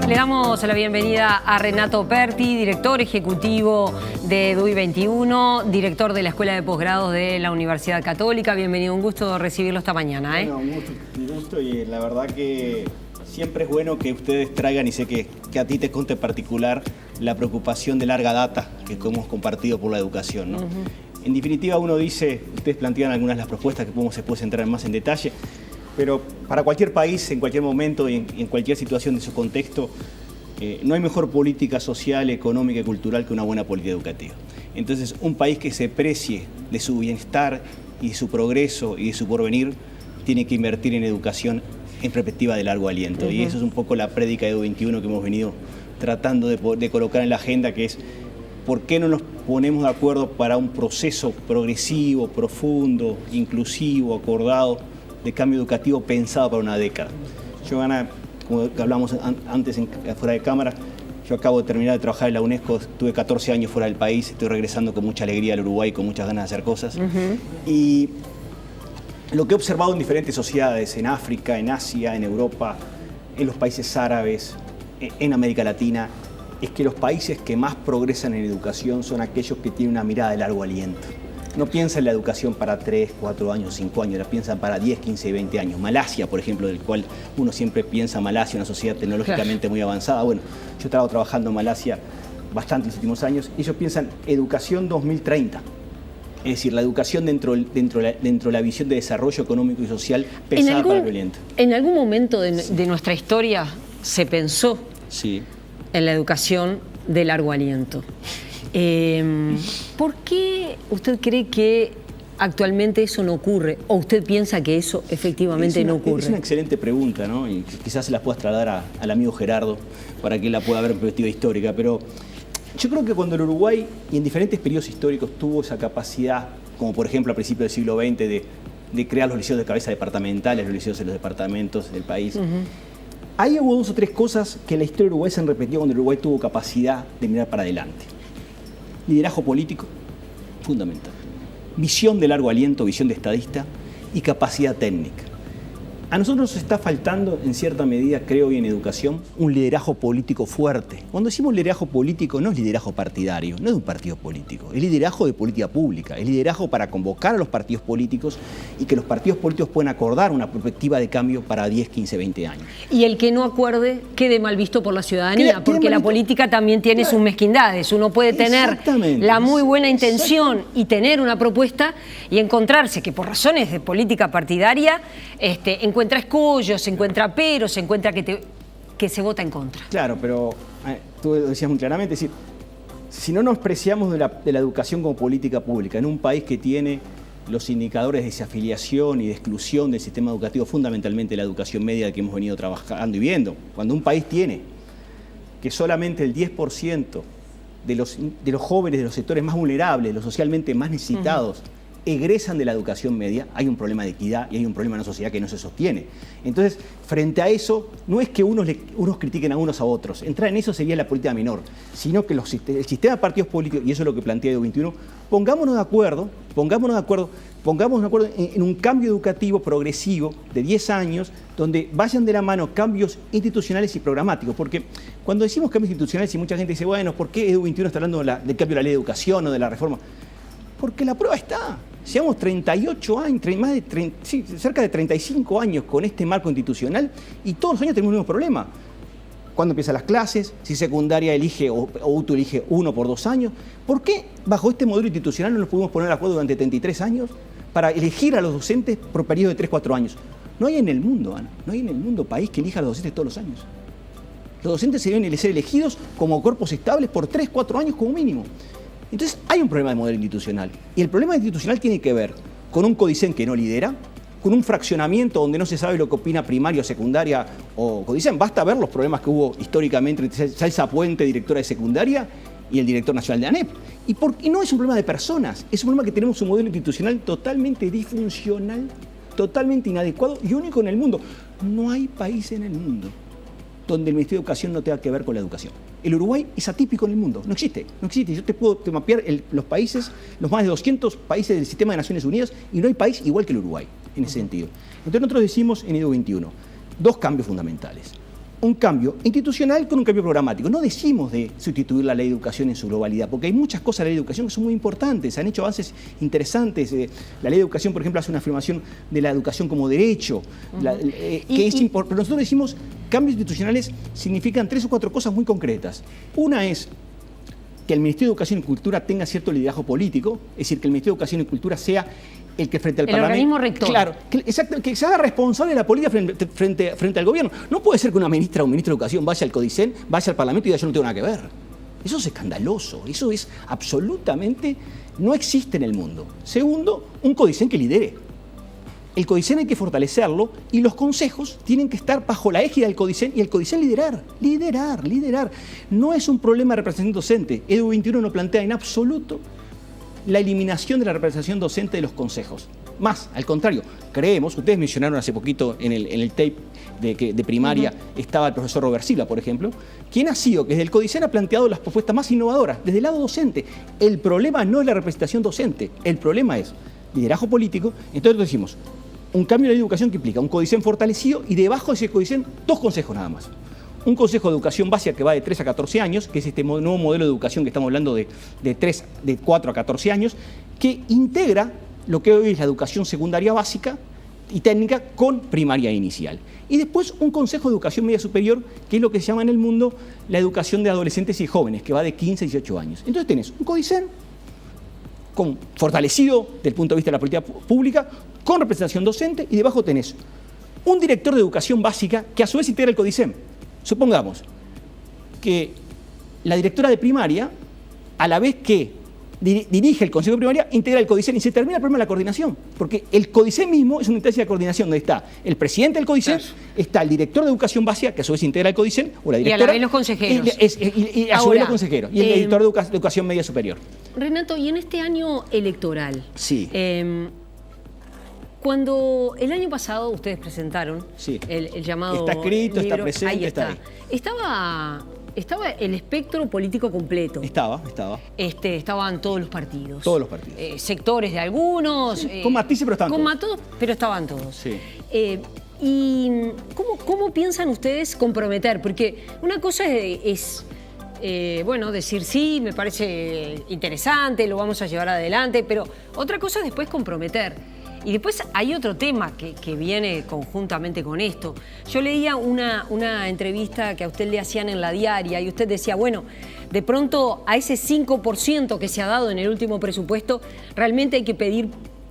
Le damos la bienvenida a Renato Perti, director ejecutivo de DUI 21, director de la Escuela de Posgrados de la Universidad Católica. Bienvenido, un gusto recibirlo esta mañana. Bueno, un gusto y la verdad que siempre es bueno que ustedes traigan, y sé que a ti te consta en particular, la preocupación de larga data que hemos compartido por la educación, ¿no? En definitiva, uno dice, ustedes plantean algunas de las propuestas que podemos después entrar más en detalle, pero para cualquier país, en cualquier momento y en cualquier situación de su contexto, no hay mejor política social, económica y cultural que una buena política educativa. Entonces, un país que se precie de su bienestar y de su progreso y de su porvenir, tiene que invertir en educación en perspectiva de largo aliento. Y eso es un poco la prédica de DUI 21 que hemos venido tratando de colocar en la agenda, que es ¿por qué no nos ponemos de acuerdo para un proceso progresivo, profundo, inclusivo, acordado, de cambio educativo pensado para una década? Yo, Ana, como hablamos antes fuera de cámara, yo acabo de terminar de trabajar en la UNESCO, estuve 14 años fuera del país, estoy regresando con mucha alegría al Uruguay, con muchas ganas de hacer cosas. Y lo que he observado en diferentes sociedades, en África, en Asia, en Europa, en los países árabes, en América Latina, es que los países que más progresan en educación son aquellos que tienen una mirada de largo aliento. No piensan en la educación para 3, 4 años, 5 años, la piensan para 10, 15 y 20 años. Malasia, por ejemplo, del cual uno siempre piensa Malasia, una sociedad tecnológicamente muy avanzada. Bueno, yo he estado trabajando en Malasia bastante en los últimos años. Ellos piensan educación 2030. Es decir, la educación dentro de la visión de desarrollo económico y social pesada para el oriente. ¿En algún momento de nuestra historia se pensó en la educación de largo aliento? ¿Por qué usted cree que actualmente eso no ocurre? ¿O usted piensa que eso efectivamente no ocurre? Es una excelente pregunta, ¿no? Y quizás se la puedas trasladar al amigo Gerardo para que él la pueda ver en perspectiva histórica. Pero yo creo que cuando el Uruguay, y en diferentes periodos históricos, tuvo esa capacidad, como por ejemplo a principios del siglo XX, de crear los liceos de cabeza departamentales, los liceos en los departamentos del país, ahí hubo 2 o 3 cosas que en la historia de Uruguay se han repetido cuando el Uruguay tuvo capacidad de mirar para adelante. Liderazgo político, fundamental. Visión de largo aliento, visión de estadista y capacidad técnica. A nosotros nos está faltando, en cierta medida, creo, y en educación, un liderazgo político fuerte. Cuando decimos liderazgo político, no es liderazgo partidario, no es de un partido político, es liderazgo de política pública, es liderazgo para convocar a los partidos políticos y que los partidos políticos puedan acordar una perspectiva de cambio para 10, 15, 20 años. Y el que no acuerde quede mal visto por la ciudadanía, porque la política también tiene sus mezquindades. Uno puede tener la muy buena intención y tener una propuesta y encontrarse que por razones de política partidaria encuentra escollos, se encuentra peros, se encuentra que se vota en contra. Claro, pero tú decías muy claramente, es decir, si no nos preciamos de la educación como política pública en un país que tiene los indicadores de desafiliación y de exclusión del sistema educativo, fundamentalmente la educación media que hemos venido trabajando y viendo, cuando un país tiene que solamente el 10% de los jóvenes de los sectores más vulnerables, los socialmente más necesitados, egresan de la educación media, hay un problema de equidad y hay un problema en la sociedad que no se sostiene. Entonces, frente a eso, no es que unos critiquen a unos a otros, entrar en eso sería la política menor, sino que el sistema de partidos políticos, y eso es lo que plantea DUI 21, pongámonos de acuerdo en un cambio educativo progresivo de 10 años, donde vayan de la mano cambios institucionales y programáticos, porque cuando decimos cambios institucionales y mucha gente dice, bueno, ¿por qué DUI 21 está hablando del cambio de la ley de educación o de la reforma? Porque la prueba está. Llevamos 38 años, cerca de 35 años con este marco institucional y todos los años tenemos el mismo problema. ¿Cuándo empiezan las clases? Si secundaria elige o UTU elige 1 por 2 años. ¿Por qué bajo este modelo institucional no nos pudimos poner de acuerdo durante 33 años para elegir a los docentes por periodo de 3, 4 años? No hay en el mundo, Ana, no hay en el mundo país que elija a los docentes todos los años. Los docentes se deben ser elegidos como cuerpos estables por 3, 4 años como mínimo. Entonces hay un problema de modelo institucional y el problema institucional tiene que ver con un Codicen que no lidera, con un fraccionamiento donde no se sabe lo que opina primaria o secundaria o Codicen. Basta ver los problemas que hubo históricamente entre Salsa Puente, directora de secundaria, y el director nacional de ANEP. Y no es un problema de personas, es un problema que tenemos un modelo institucional totalmente disfuncional, totalmente inadecuado y único en el mundo. No hay país en el mundo donde el Ministerio de Educación no tenga que ver con la educación. El Uruguay es atípico en el mundo, no existe. Yo te puedo mapear los países, los más de 200 países del sistema de Naciones Unidas, y no hay país igual que el Uruguay, en ese sentido. Entonces nosotros decimos en DUI 21, 2 cambios fundamentales. un cambio institucional con un cambio programático. No decimos de sustituir la ley de educación en su globalidad, porque hay muchas cosas de la ley de educación que son muy importantes, se han hecho avances interesantes. La ley de educación, por ejemplo, hace una afirmación de la educación como derecho, que es importante. Pero nosotros decimos cambios institucionales significan 3 o 4 cosas muy concretas. Una es que el Ministerio de Educación y Cultura tenga cierto liderazgo político, es decir, que el Ministerio de Educación y Cultura sea el que frente al Parlamento... El organismo rector. Claro, que se haga responsable de la política frente al gobierno. No puede ser que una ministra o un ministro de Educación vaya al Codicen, vaya al Parlamento y diga yo no tengo nada que ver. Eso es escandaloso, eso es absolutamente... no existe en el mundo. Segundo, un Codicen que lidere. El Codicen hay que fortalecerlo y los consejos tienen que estar bajo la égida del Codicen y el Codicen liderar. No es un problema de representación docente. Edu 21 no plantea en absoluto la eliminación de la representación docente de los consejos. Más, al contrario, creemos, ustedes mencionaron hace poquito en el tape de primaria, estaba el profesor Robert Silva, por ejemplo, quien ha sido que desde el Codicen ha planteado las propuestas más innovadoras, desde el lado docente. El problema no es la representación docente, el problema es liderazgo político. Entonces decimos, un cambio de la educación que implica un Codicen fortalecido y debajo de ese Codicen 2 consejos nada más. Un consejo de educación básica que va de 3 a 14 años, que es este nuevo modelo de educación que estamos hablando de 4 a 14 años, que integra lo que hoy es la educación secundaria básica y técnica con primaria inicial. Y después un consejo de educación media superior, que es lo que se llama en el mundo la educación de adolescentes y jóvenes, que va de 15 a 18 años. Entonces tenés un Codicen fortalecido desde el punto de vista de la política pública, con representación docente, y debajo tenés un director de educación básica que a su vez integra el Codicen. Supongamos que la directora de primaria, a la vez que dirige el Consejo de Primaria, integra el Codicen y se termina el problema de la coordinación. Porque el Codicen mismo es una instancia de coordinación donde está el presidente del Codicen, está el director de educación básica, que a su vez integra el Codicen, o la directora. Y a la vez los consejeros. Y a su vez los consejeros. Y el editor de educación media superior. Renato, y en este año electoral, sí. Cuando el año pasado ustedes presentaron el llamado está escrito, libro, está presente, ahí está ahí. Estaba el espectro político completo. Estaban todos los partidos. Todos los partidos. Sectores de algunos. Con matices, pero estaban todos. Pero estaban todos. Sí. ¿Y cómo piensan ustedes comprometer? Porque una cosa es decir sí, me parece interesante, lo vamos a llevar adelante, pero otra cosa es después comprometer. Y después hay otro tema que viene conjuntamente con esto. Yo leía una entrevista que a usted le hacían en La Diaria y usted decía, bueno, de pronto a ese 5% que se ha dado en el último presupuesto, realmente hay que pedir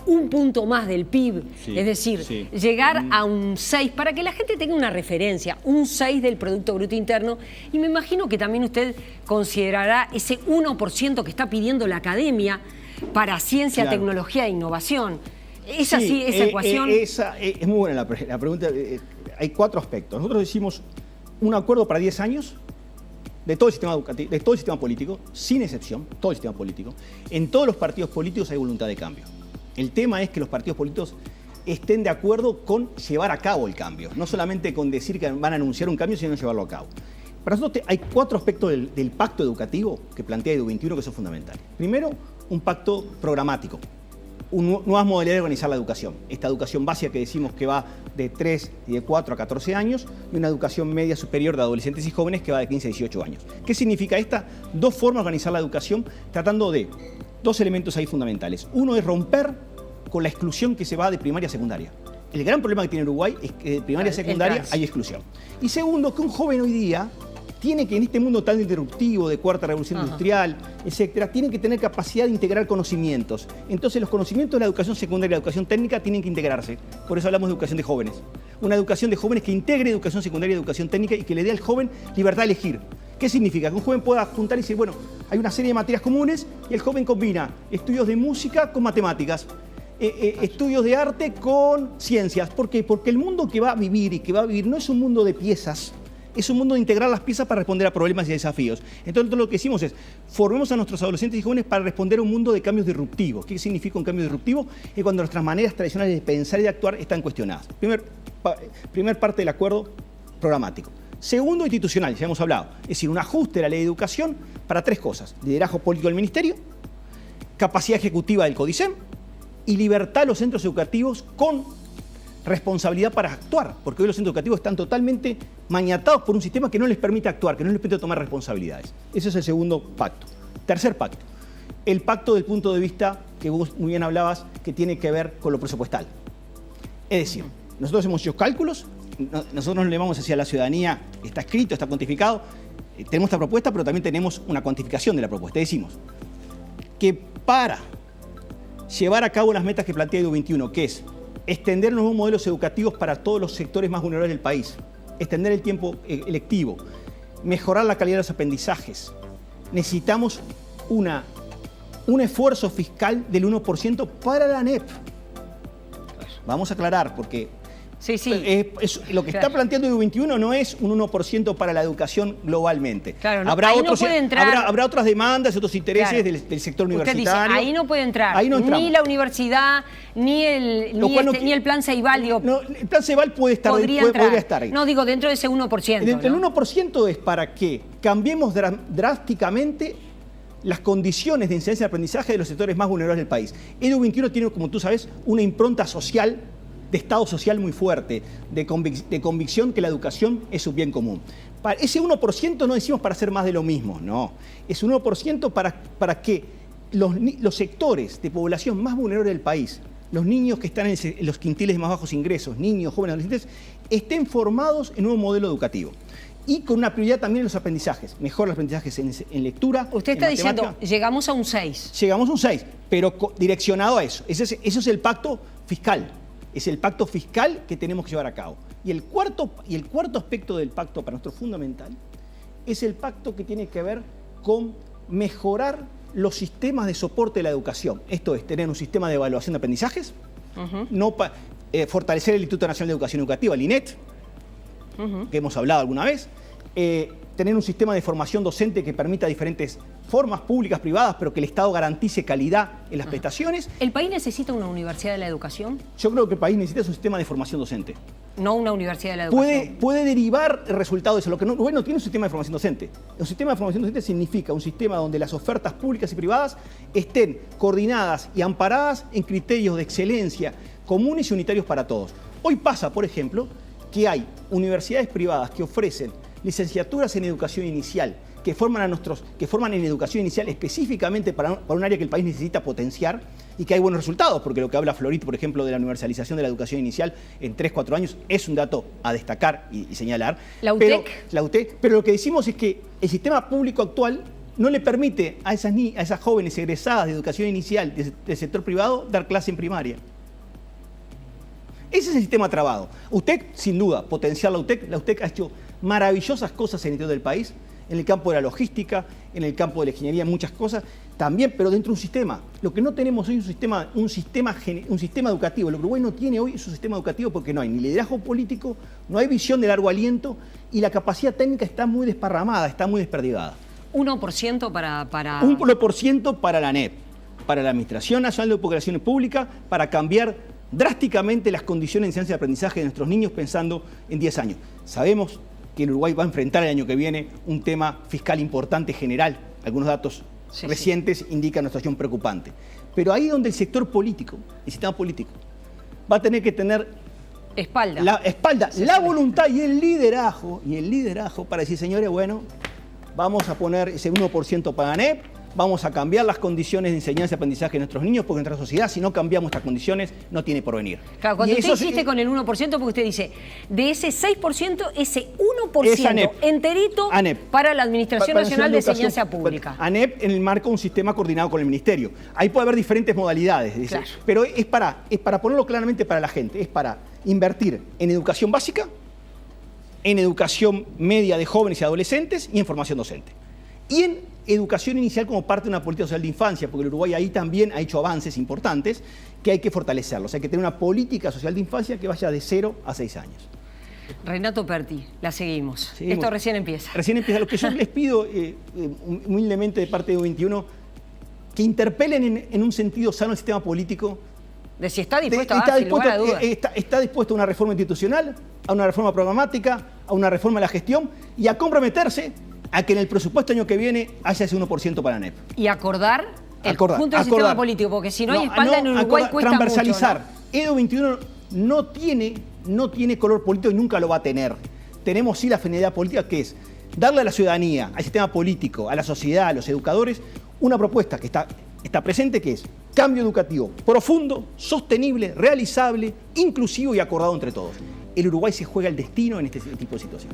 un punto más del PIB, es decir, llegar a un 6, para que la gente tenga una referencia, un 6 del Producto Bruto Interno, y me imagino que también usted considerará ese 1% que está pidiendo la academia para ciencia, tecnología e innovación. ¿Es así esa ecuación? Es muy buena la pregunta. Hay 4 aspectos. Nosotros decimos un acuerdo para 10 años de todo el sistema educativo, de todo el sistema político, sin excepción, todo el sistema político. En todos los partidos políticos hay voluntad de cambio. El tema es que los partidos políticos estén de acuerdo con llevar a cabo el cambio, no solamente con decir que van a anunciar un cambio, sino llevarlo a cabo. Para nosotros hay 4 aspectos del pacto educativo que plantea Edu 21 que son fundamentales. Primero, un pacto programático. Nuevas modalidades de organizar la educación. Esta educación básica que decimos que va de 3 y de 4 a 14 años y una educación media superior de adolescentes y jóvenes que va de 15 a 18 años. ¿Qué significa esta? 2 formas de organizar la educación tratando de 2 elementos ahí fundamentales. Uno es romper con la exclusión que se va de primaria a secundaria. El gran problema que tiene Uruguay es que de primaria a secundaria hay exclusión. Y segundo, que un joven hoy día tiene que, en este mundo tan disruptivo de cuarta revolución industrial, etcétera, tiene que tener capacidad de integrar conocimientos. Entonces los conocimientos de la educación secundaria y la educación técnica tienen que integrarse. Por eso hablamos de educación de jóvenes. Una educación de jóvenes que integre educación secundaria y educación técnica y que le dé al joven libertad de elegir. ¿Qué significa? Que un joven pueda juntar y decir, bueno, hay una serie de materias comunes y el joven combina estudios de música con matemáticas, estudios de arte con ciencias. ¿Por qué? Porque el mundo que va a vivir no es un mundo de piezas, es un mundo de integrar las piezas para responder a problemas y desafíos. Entonces lo que decimos es, formemos a nuestros adolescentes y jóvenes para responder a un mundo de cambios disruptivos. ¿Qué significa un cambio disruptivo? Es cuando nuestras maneras tradicionales de pensar y de actuar están cuestionadas. Primer parte del acuerdo programático. Segundo, institucional, ya hemos hablado. Es decir, un ajuste de la ley de educación para 3 cosas. Liderazgo político del Ministerio, capacidad ejecutiva del Codicen y libertad a los centros educativos con responsabilidad para actuar, porque hoy los centros educativos están totalmente maniatados por un sistema que no les permite actuar, que no les permite tomar responsabilidades. Ese es el segundo pacto. Tercer pacto, el pacto del punto de vista que vos muy bien hablabas, que tiene que ver con lo presupuestal. Es decir, nosotros hemos hecho cálculos, nosotros nos elevamos hacia la ciudadanía, está escrito, está cuantificado, tenemos esta propuesta, pero también tenemos una cuantificación de la propuesta. Decimos que para llevar a cabo las metas que plantea Edu21, que es extender nuevos modelos educativos para todos los sectores más vulnerables del país, extender el tiempo lectivo, mejorar la calidad de los aprendizajes, necesitamos un esfuerzo fiscal del 1% para la ANEP. Vamos a aclarar, porque lo que está planteando Edu21 no es un 1% para la educación globalmente. Claro, habrá otras demandas, otros intereses del sector universitario. Dice, ahí no puede entrar ni la universidad, ni el plan Ceibal. No, el plan Ceibal podría estar ahí. No, digo, dentro de ese 1%. El 1% es para que cambiemos drásticamente las condiciones de enseñanza y aprendizaje de los sectores más vulnerables del país. Edu21 tiene, como tú sabes, una impronta social, de Estado social muy fuerte, de convicción que la educación es un bien común. Ese 1% no decimos para hacer más de lo mismo, no. Es un 1% para que los sectores de población más vulnerables del país, los niños que están en los quintiles de más bajos ingresos, niños, jóvenes, adolescentes, estén formados en un nuevo modelo educativo. Y con una prioridad también en los aprendizajes. Mejor los aprendizajes en lectura. Usted está diciendo, llegamos a un 6. Llegamos a un 6, pero direccionado a eso. Ese es el pacto fiscal. Es el pacto fiscal que tenemos que llevar a cabo. Y el cuarto aspecto del pacto, para nosotros fundamental, es el pacto que tiene que ver con mejorar los sistemas de soporte de la educación. Esto es, tener un sistema de evaluación de aprendizajes, fortalecer el Instituto Nacional de Educación Educativa, el INET, que hemos hablado alguna vez, tener un sistema de formación docente que permita diferentes formas públicas, privadas, pero que el Estado garantice calidad en las prestaciones. ¿El país necesita una universidad de la educación? Yo creo que el país necesita un sistema de formación docente. No una universidad de la educación. Puede derivar el resultado de eso. Lo que no tiene un sistema de formación docente. Un sistema de formación docente significa un sistema donde las ofertas públicas y privadas estén coordinadas y amparadas en criterios de excelencia comunes y unitarios para todos. Hoy pasa, por ejemplo, que hay universidades privadas que ofrecen licenciaturas en educación inicial, que forman en educación inicial específicamente para un área que el país necesita potenciar y que hay buenos resultados, porque lo que habla Florit, por ejemplo, de la universalización de la educación inicial en 3-4 años es un dato a destacar y señalar. La UTEC. Pero lo que decimos es que el sistema público actual no le permite a esas jóvenes egresadas de educación inicial del sector privado dar clase en primaria. Ese es el sistema trabado. UTEC, sin duda, potenciar la UTEC. La UTEC ha hecho maravillosas cosas en el interior del país, en el campo de la logística, en el campo de la ingeniería, muchas cosas, también, pero dentro de un sistema. Lo que no tenemos hoy es un sistema educativo. Lo que Uruguay no tiene hoy es un sistema educativo porque no hay ni liderazgo político, no hay visión de largo aliento y la capacidad técnica está muy desparramada, está muy desperdigada. 1% para... Un 1% para la ANEP, para la Administración Nacional de Educación Pública, para cambiar drásticamente las condiciones de enseñanza y aprendizaje de nuestros niños pensando en 10 años. Sabemos que el Uruguay va a enfrentar el año que viene un tema fiscal importante general. Algunos datos recientes indican una situación preocupante. Pero ahí donde el sector político, el sistema político, va a tener que tener la voluntad y el liderazgo para decir, señores, bueno, vamos a poner ese 1% para ANEP, vamos a cambiar las condiciones de enseñanza y aprendizaje de nuestros niños, porque nuestra sociedad, si no cambiamos estas condiciones, no tiene porvenir. Claro, cuando usted insiste con el 1%, porque usted dice, de ese 6%, ese 1% enterito para la Administración Nacional de Enseñanza Pública. ANEP en el marco de un sistema coordinado con el Ministerio. Ahí puede haber diferentes modalidades, dice, claro. Pero es para ponerlo claramente para la gente, es para invertir en educación básica, en educación media de jóvenes y adolescentes y en formación docente. Y en educación inicial como parte de una política social de infancia, porque el Uruguay ahí también ha hecho avances importantes que hay que fortalecerlos. Hay que tener una política social de infancia que vaya de 0 a 6 años. Renato Perti, la seguimos. Esto recién empieza. Recién empieza. Lo que yo les pido humildemente de parte de U21, que interpelen en un sentido sano el sistema político. De si está dispuesto sin lugar a dudas. Está dispuesto a una reforma institucional, a una reforma programática, a una reforma de la gestión y a comprometerse a que en el presupuesto año que viene haya ese 1% para ANEP. Y acordar el conjunto del sistema político, porque si no hay espalda en Uruguay cuesta transversalizar. mucho, ¿no? Edu21 no tiene color político y nunca lo va a tener. Tenemos sí la finalidad política, que es darle a la ciudadanía, al sistema político, a la sociedad, a los educadores, una propuesta que está presente, que es cambio educativo profundo, sostenible, realizable, inclusivo y acordado entre todos. El Uruguay se juega el destino en este tipo de situación.